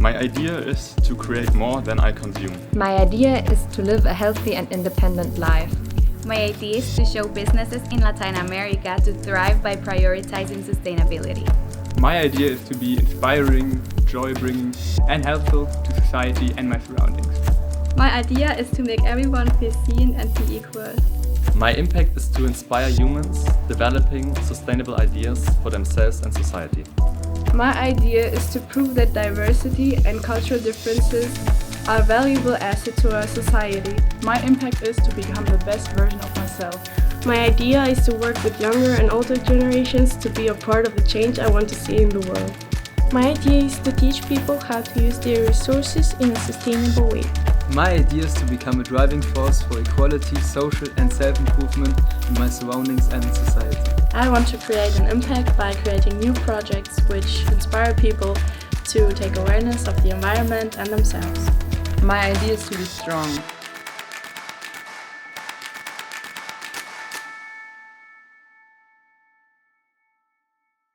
My idea is to create more than I consume. My idea is to live a healthy and independent life. My idea is to show businesses in Latin America to thrive by prioritizing sustainability. My idea is to be inspiring, joy-bringing and helpful to society and my surroundings. My idea is to make everyone feel seen and be equal. My impact is to inspire humans developing sustainable ideas for themselves and society. My idea is to prove that diversity and cultural differences are a valuable asset to our society. My impact is to become the best version of myself. My idea is to work with younger and older generations to be a part of the change I want to see in the world. My idea is to teach people how to use their resources in a sustainable way. My idea is to become a driving force for equality, social and self-improvement in my surroundings and in society. I want to create an impact by creating new projects which inspire people to take awareness of the environment and themselves. My idea is to be strong.